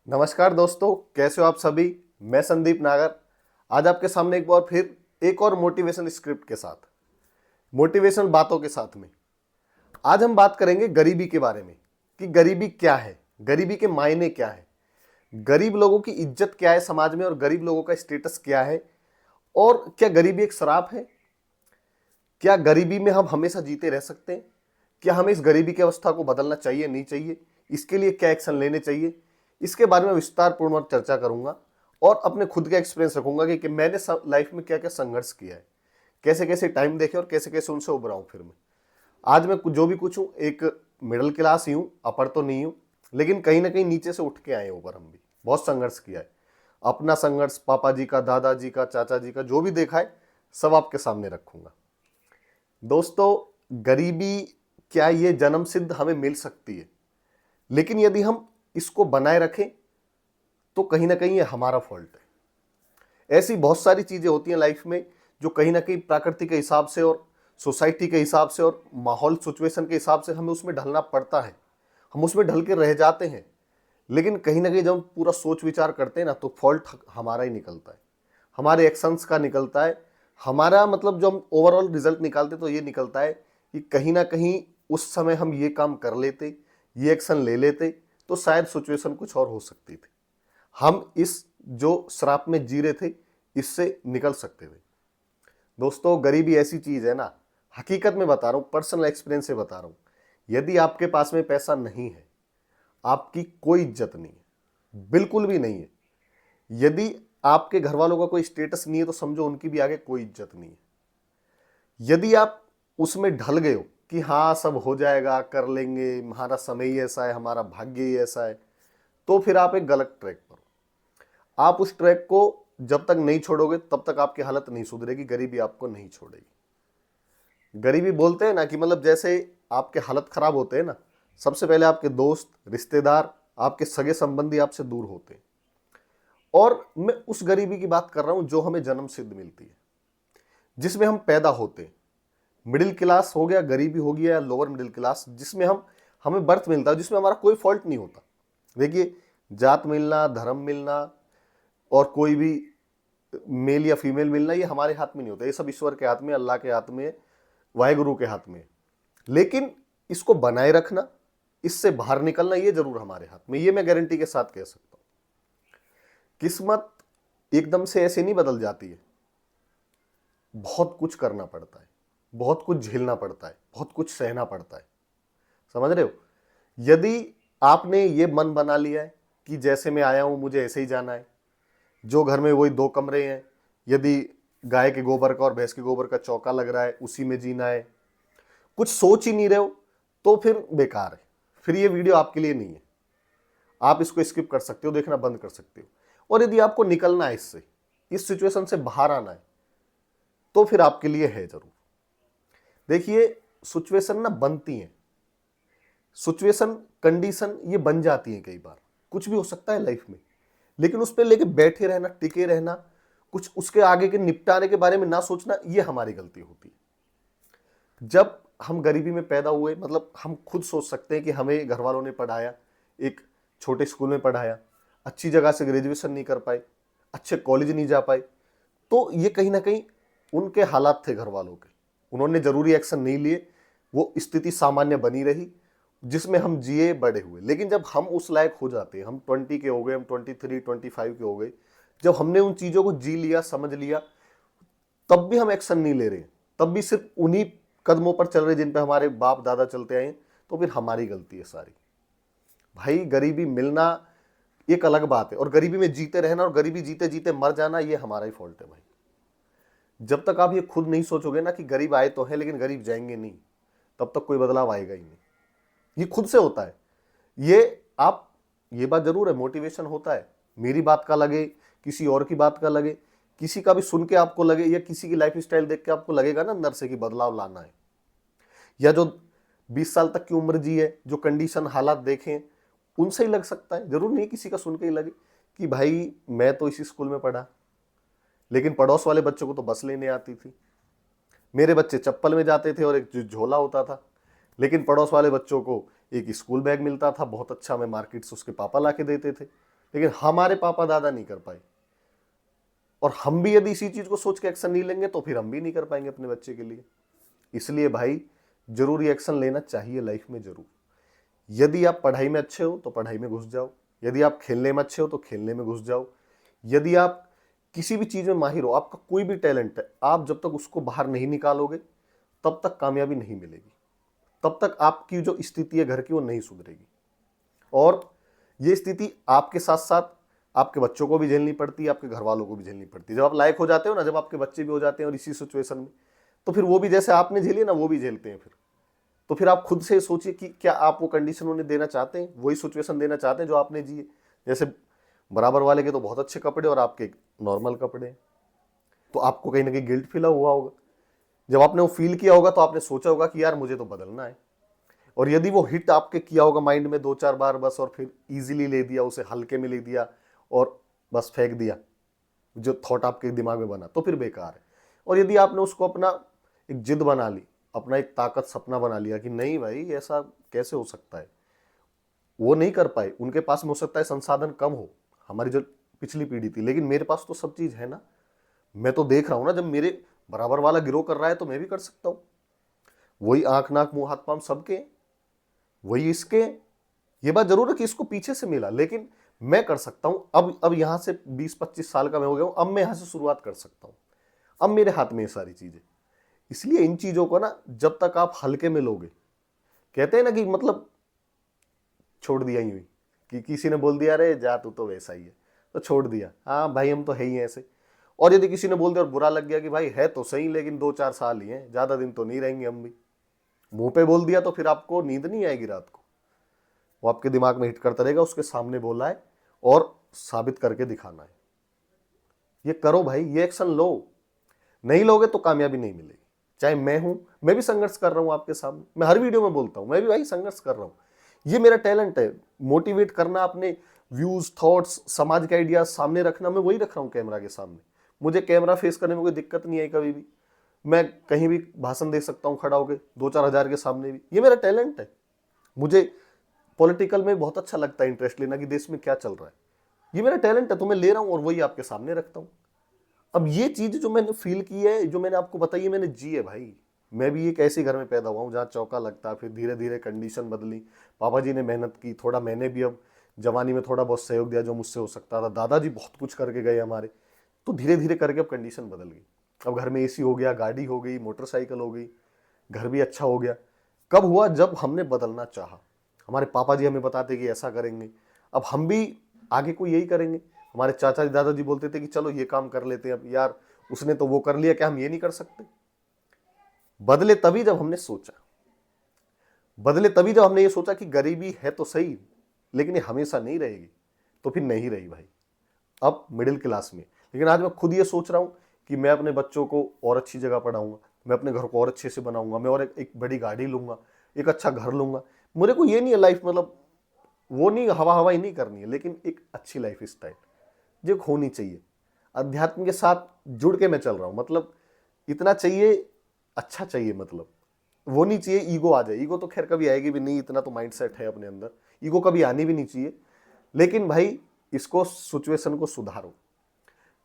नमस्कार दोस्तों, कैसे हो आप सभी। मैं संदीप नागर आज आपके सामने एक बार फिर एक और मोटिवेशन स्क्रिप्ट के साथ, मोटिवेशन बातों के साथ में। आज हम बात करेंगे गरीबी के बारे में कि गरीबी क्या है, गरीबी के मायने क्या है, गरीब लोगों की इज्जत क्या है समाज में और गरीब लोगों का स्टेटस क्या है, और क्या गरीबी एक श्राप है। क्या गरीबी में हम हमेशा जीते रह सकते हैं? क्या हमें इस गरीबी की अवस्था को बदलना चाहिए, नहीं चाहिए? इसके लिए क्या एक्शन लेने चाहिए, इसके बारे में विस्तार पूर्वक चर्चा करूंगा और अपने खुद का एक्सपीरियंस रखूंगा कि मैंने लाइफ में क्या क्या संघर्ष किया है, कैसे कैसे टाइम देखे और कैसे कैसे उनसे उभरा हूं। फिर मैं आज मैं जो भी कुछ हूं, एक मिडिल क्लास ही हूं, अपर तो नहीं हूं, लेकिन कहीं ना कहीं नीचे से उठ के आए ऊपर। हम भी बहुत संघर्ष किया है। अपना संघर्ष, पापा जी का, दादाजी का, चाचा जी का, जो भी देखा है सब आपके सामने रखूंगा। दोस्तों, गरीबी क्या ये जन्म सिद्ध हमें मिल सकती है, लेकिन यदि हम इसको बनाए रखें तो कहीं ना कहीं ये हमारा फॉल्ट है। ऐसी बहुत सारी चीजें होती हैं लाइफ में जो कहीं ना कहीं प्रकृति के हिसाब से और सोसाइटी के हिसाब से और माहौल सिचुएशन के हिसाब से हमें उसमें ढलना पड़ता है। हम उसमें ढल के रह जाते हैं, लेकिन कहीं ना कहीं जब हम पूरा सोच विचार करते हैं ना, तो फॉल्ट हमारा ही निकलता है, हमारे एक्शंस का निकलता है। हमारा मतलब जो हम ओवरऑल रिजल्ट निकालते तो ये निकलता है कि कहीं ना कहीं उस समय हम ये काम कर लेते, ये एक्शन ले लेते, तो शायद सिचुएशन कुछ और हो सकती थी। हम इस जो श्राप में जी रहे थे, इससे निकल सकते थे। दोस्तों, गरीबी ऐसी चीज है ना, हकीकत में बता रहा हूं, पर्सनल एक्सपीरियंस से बता रहा हूं। यदि आपके पास में पैसा नहीं है, आपकी कोई इज्जत नहीं है, बिल्कुल भी नहीं है। यदि आपके घर वालों का कोई स्टेटस नहीं है, तो समझो उनकी भी आगे कोई इज्जत नहीं है। यदि आप उसमें ढल गए हो कि हाँ सब हो जाएगा, कर लेंगे, हमारा समय ही ऐसा है, हमारा भाग्य ही ऐसा है, तो फिर आप एक गलत ट्रैक पर हो। आप उस ट्रैक को जब तक नहीं छोड़ोगे तब तक आपकी हालत नहीं सुधरेगी, गरीबी आपको नहीं छोड़ेगी। गरीबी बोलते हैं ना कि मतलब जैसे आपके हालत खराब होते हैं ना, सबसे पहले आपके दोस्त, रिश्तेदार, आपके सगे संबंधी आपसे दूर होते हैं। और मैं उस गरीबी की बात कर रहा हूं जो हमें जन्म सिद्ध मिलती है, जिसमें हम पैदा होते हैं। मिडिल क्लास हो गया, गरीबी हो गया, या लोअर मिडिल क्लास, जिसमें हमें बर्थ मिलता है, जिसमें हमारा कोई फॉल्ट नहीं होता। देखिए, जात मिलना, धर्म मिलना और कोई भी मेल या फीमेल मिलना, ये हमारे हाथ में नहीं होता। ये सब ईश्वर के हाथ में, अल्लाह के हाथ में, वाहेगुरु के हाथ में। लेकिन इसको बनाए रखना, इससे बाहर निकलना, ये जरूर हमारे हाथ में। ये मैं गारंटी के साथ कह सकता हूं। किस्मत एकदम से ऐसे नहीं बदल जाती है, बहुत कुछ करना पड़ता है, बहुत कुछ झेलना पड़ता है, बहुत कुछ सहना पड़ता है। समझ रहे हो? यदि आपने ये मन बना लिया है कि जैसे मैं आया हूं मुझे ऐसे ही जाना है, जो घर में वही दो कमरे हैं, यदि गाय के गोबर का और भैंस के गोबर का चौका लग रहा है, उसी में जीना है, कुछ सोच ही नहीं रहे हो, तो फिर बेकार है। फिर ये वीडियो आपके लिए नहीं है। आप इसको स्किप कर सकते हो, देखना बंद कर सकते हो। और यदि आपको निकलना है इससे, इस सिचुएशन से बाहर आना है, तो फिर आपके लिए है जरूर। देखिए, सिचुएशन ना बनती है, सिचुएशन, कंडीशन ये बन जाती है। कई बार कुछ भी हो सकता है लाइफ में, लेकिन उस पर लेके बैठे रहना, टिके रहना, कुछ उसके आगे के निपटारे के बारे में ना सोचना, ये हमारी गलती होती है। जब हम गरीबी में पैदा हुए, मतलब हम खुद सोच सकते हैं कि हमें घर वालों ने पढ़ाया, एक छोटे स्कूल में पढ़ाया, अच्छी जगह से ग्रेजुएशन नहीं कर पाए, अच्छे कॉलेज नहीं जा पाए, तो ये कहीं ना कहीं उनके हालात थे घर वालों के। उन्होंने जरूरी एक्शन नहीं लिए, वो स्थिति सामान्य बनी रही, जिसमें हम जिए बड़े हुए। लेकिन जब हम उस लायक हो जाते हैं, हम 20 के हो गए, हम 23, 25 के हो गए, जब हमने उन चीजों को जी लिया, समझ लिया, तब भी हम एक्शन नहीं ले रहे, तब भी सिर्फ उन्हीं कदमों पर चल रहे जिन पे हमारे बाप दादा चलते आए, तो फिर हमारी गलती है सारी। भाई, गरीबी मिलना एक अलग बात है, और गरीबी में जीते रहना और गरीबी जीते जीते मर जाना, ये हमारा ही फॉल्ट है भाई। जब तक आप ये खुद नहीं सोचोगे ना कि गरीब आए तो है लेकिन गरीब जाएंगे नहीं, तब तक कोई बदलाव आएगा ही नहीं। ये खुद से होता है। ये आप, ये बात जरूर है, मोटिवेशन होता है, मेरी बात का लगे, किसी और की बात का लगे, किसी का भी सुन के आपको लगे, या किसी की लाइफ स्टाइल देख के आपको लगेगा ना अंदर से कि बदलाव लाना है। या जो 20 साल तक की उम्र जी है, जो कंडीशन हालात देखें, उनसे ही लग सकता है। जरूर नहीं किसी का सुन के ही लगे कि भाई मैं तो इसी स्कूल में पढ़ा, लेकिन पड़ोस वाले बच्चों को तो बस लेने आती थी, मेरे बच्चे चप्पल में जाते थे और एक झोला होता था, लेकिन पड़ोस वाले बच्चों को एक स्कूल बैग मिलता था बहुत अच्छा, मैं मार्केट से उसके पापा ला के देते थे। लेकिन हमारे पापा दादा नहीं कर पाए। और हम भी यदि इसी चीज को सोच के एक्शन नहीं लेंगे तो फिर हम भी नहीं कर पाएंगे अपने बच्चे के लिए। इसलिए भाई जरूरी एक्शन लेना चाहिए लाइफ में जरूर। यदि आप पढ़ाई में अच्छे हो तो पढ़ाई में घुस जाओ, यदि आप खेलने में अच्छे हो तो खेलने में घुस जाओ, यदि आप किसी भी चीज में माहिर हो, आपका कोई भी टैलेंट है, आप जब तक उसको बाहर नहीं निकालोगे तब तक कामयाबी नहीं मिलेगी, तब तक आपकी जो स्थिति है घर की वो नहीं सुधरेगी। और ये स्थिति आपके साथ साथ आपके बच्चों को भी झेलनी पड़ती है, आपके घर वालों को भी झेलनी पड़ती है। जब आप लायक हो जाते हो ना, जब आपके बच्चे भी हो जाते हैं और इसी सिचुएशन में, तो फिर वो भी जैसे आपने झेली ना वो भी झेलते हैं फिर। तो फिर आप खुद से सोचिए कि क्या आप वो कंडीशन उन्हें देना चाहते हैं, वही सिचुएशन देना चाहते हैं जो आपने जी है। जैसे बराबर वाले के तो बहुत अच्छे कपड़े और आपके नॉर्मल कपड़े हैं, तो आपको कहीं ना कहीं गिल्ट फील हुआ होगा। जब आपने वो फील किया होगा तो आपने सोचा होगा कि यार मुझे तो बदलना है। और यदि वो हिट आपके किया होगा माइंड में 2-4 बार बस, और फिर इजीली ले दिया, उसे हल्के में ले दिया और बस फेंक दिया जो थॉट आपके दिमाग में बना, तो फिर बेकार है। और यदि आपने उसको अपना एक जिद बना ली, अपना एक ताकत सपना बना लिया कि नहीं भाई ऐसा कैसे हो सकता है, वो नहीं कर पाए, उनके पास में हो सकता है संसाधन कम हो, हमारी जो पिछली पीढ़ी थी, लेकिन मेरे पास तो सब चीज है ना। मैं तो देख रहा हूं ना, जब मेरे बराबर वाला गिरो कर रहा है तो मैं भी कर सकता हूं। वही आंख नाक मुंह हाथ पांव सबके, वही इसके। ये बात जरूर है कि इसको पीछे से मिला, लेकिन मैं कर सकता हूं। अब यहां से 20-25 साल का मैं हो गया हूं, अब मैं यहां से शुरुआत कर सकता हूं। अब मेरे हाथ में ये सारी चीजें। इसलिए इन चीजों को ना जब तक आप हल्के में लोगे, कहते हैं ना कि मतलब छोड़ दिया यूं ही, कि किसी ने बोल दिया अरे जा तू तो वैसा ही है, तो छोड़ दिया, हाँ भाई हम तो है ही ऐसे। और यदि किसी ने बोल दिया और बुरा लग गया कि भाई है तो सही लेकिन 2-4 साल ही हैं, ज्यादा दिन तो नहीं रहेंगे हम भी, मुंह पे बोल दिया, तो फिर आपको नींद नहीं आएगी रात को। वो आपके दिमाग में हिट करता रहेगा, उसके सामने बोला है और साबित करके दिखाना है। ये करो भाई, ये एक्शन लो। नहीं लोगे तो कामयाबी नहीं मिलेगी। चाहे मैं हूं, मैं भी संघर्ष कर रहा हूं आपके सामने, मैं हर वीडियो में बोलता हूं, मैं भी भाई संघर्ष कर रहा हूं। ये मेरा टैलेंट है, मोटिवेट करना, अपने व्यूज थॉट्स समाज के आइडियाज सामने रखना। मैं वही रख रहा हूं कैमरा के सामने। मुझे कैमरा फेस करने में कोई दिक्कत नहीं आई कभी भी। मैं कहीं भी भाषण दे सकता हूं खड़ा होकर 2-4 हजार के सामने भी। ये मेरा टैलेंट है। मुझे पॉलिटिकल में बहुत अच्छा लगता है इंटरेस्ट लेना कि देश में क्या चल रहा है। ये मेरा टैलेंट है, तो मैं ले रहा हूं और वही आपके सामने रखता हूं। अब ये चीज जो मैंने फील की है, जो मैंने आपको बताई है, मैंने जी है भाई। मैं भी एक ऐसे घर में पैदा हुआ हूँ जहाँ चौका लगता, फिर धीरे धीरे कंडीशन बदली। पापा जी ने मेहनत की, थोड़ा मैंने भी अब जवानी में थोड़ा बहुत सहयोग दिया जो मुझसे हो सकता था। दादाजी बहुत कुछ करके गए हमारे, तो धीरे धीरे करके अब कंडीशन बदल गई। अब घर में एसी हो गया, गाड़ी हो गई, मोटरसाइकिल हो गई, घर भी अच्छा हो गया। कब हुआ? जब हमने बदलना चाहा। हमारे पापा जी हमें बताते कि ऐसा करेंगे, अब हम भी आगे को यही करेंगे। हमारे चाचा जी दादाजी बोलते थे कि चलो ये काम कर लेते हैं, अब यार उसने तो वो कर लिया, क्या हम ये नहीं कर सकते? बदले तभी जब हमने सोचा, बदले तभी जब हमने ये सोचा कि गरीबी है तो सही, लेकिन ये हमेशा नहीं रहेगी। तो फिर नहीं रही भाई, अब मिडिल क्लास में। लेकिन आज मैं खुद ये सोच रहा हूं कि मैं अपने बच्चों को और अच्छी जगह पढ़ाऊंगा, मैं अपने घर को और अच्छे से बनाऊंगा, मैं और एक बड़ी गाड़ी लूंगा, एक अच्छा घर लूंगा। मेरे को ये नहीं है लाइफ, मतलब वो नहीं हवा हवाई नहीं करनी है, लेकिन एक अच्छी लाइफ स्टाइल जो होनी चाहिए। अध्यात्म के साथ जुड़ के मैं चल रहा हूं, मतलब इतना चाहिए, अच्छा चाहिए, मतलब वो नहीं चाहिए ईगो आ जाए। ईगो तो खैर कभी आएगी भी नहीं, इतना तो माइंडसेट है अपने अंदर, ईगो कभी आनी भी नहीं चाहिए। लेकिन भाई इसको सिचुएशन को सुधारो।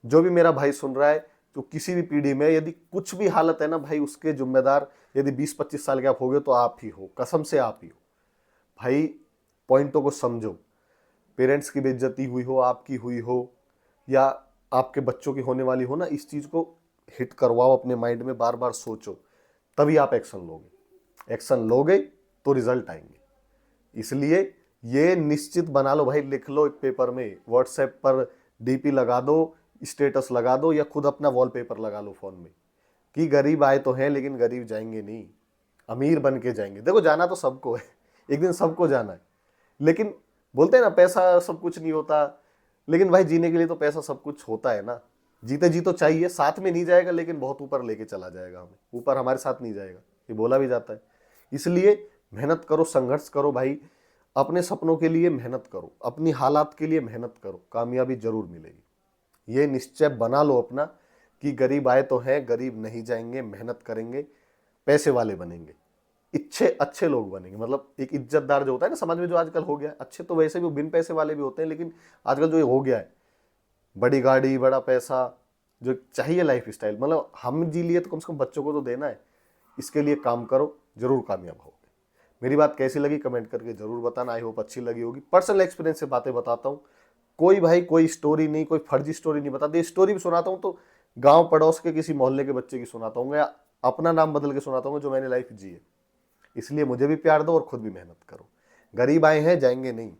जो भी मेरा भाई सुन रहा है, तो किसी भी पीढ़ी में यदि कुछ भी हालत है ना भाई, उसके जिम्मेदार यदि 20-25 साल के आप हो गए तो आप ही हो, कसम से आप ही हो भाई। पॉइंटों को समझो। पेरेंट्स की बेइज्जती हुई हो, आपकी हुई हो, या आपके बच्चों की होने वाली हो ना, इस चीज को हिट करवाओ अपने माइंड में, बार बार सोचो, तभी आप एक्शन लोगे। एक्शन लोगे तो रिजल्ट आएंगे। इसलिए ये निश्चित बना लो भाई, लिख लो एक पेपर में, व्हाट्सएप पर डीपी लगा दो, स्टेटस लगा दो, या खुद अपना वॉलपेपर लगा लो फोन में कि गरीब आए तो हैं लेकिन गरीब जाएंगे नहीं, अमीर बन के जाएंगे। देखो जाना तो सबको है, एक दिन सबको जाना है, लेकिन बोलते हैं ना पैसा सब कुछ नहीं होता, लेकिन भाई जीने के लिए तो पैसा सब कुछ होता है ना। जीते जी तो चाहिए, साथ में नहीं जाएगा लेकिन बहुत ऊपर लेके चला जाएगा हमें, ऊपर हमारे साथ नहीं जाएगा, ये बोला भी जाता है। इसलिए मेहनत करो, संघर्ष करो भाई, अपने सपनों के लिए मेहनत करो, अपनी हालात के लिए मेहनत करो, कामयाबी जरूर मिलेगी। ये निश्चय बना लो अपना कि गरीब आए तो है, गरीब नहीं जाएंगे, मेहनत करेंगे, पैसे वाले बनेंगे। अच्छे अच्छे लोग बनेंगे, मतलब एक इज्जतदार जो होता है ना समाज में, जो आजकल हो गया है, अच्छे तो वैसे भी बिन पैसे वाले भी होते हैं, लेकिन आजकल जो ये हो गया है, बड़ी गाड़ी बड़ा पैसा जो चाहिए लाइफ स्टाइल, मतलब हम जी लिए तो कम से कम बच्चों को तो देना है, इसके लिए काम करो, जरूर कामयाब होगे। मेरी बात कैसी लगी कमेंट करके जरूर बताना, आई होप अच्छी लगी होगी। पर्सनल एक्सपीरियंस से बातें बताता हूँ, कोई भाई कोई स्टोरी नहीं, कोई फर्जी स्टोरी नहीं बताती। स्टोरी भी सुनाता हूँ तो गांव पड़ोस के किसी मोहल्ले के बच्चे की सुनाता हूँ, या अपना नाम बदल के सुनाता हूँ जो मैंने लाइफ जी है। इसलिए मुझे भी प्यार दो और खुद भी मेहनत करो। गरीब आए हैं जाएंगे नहीं,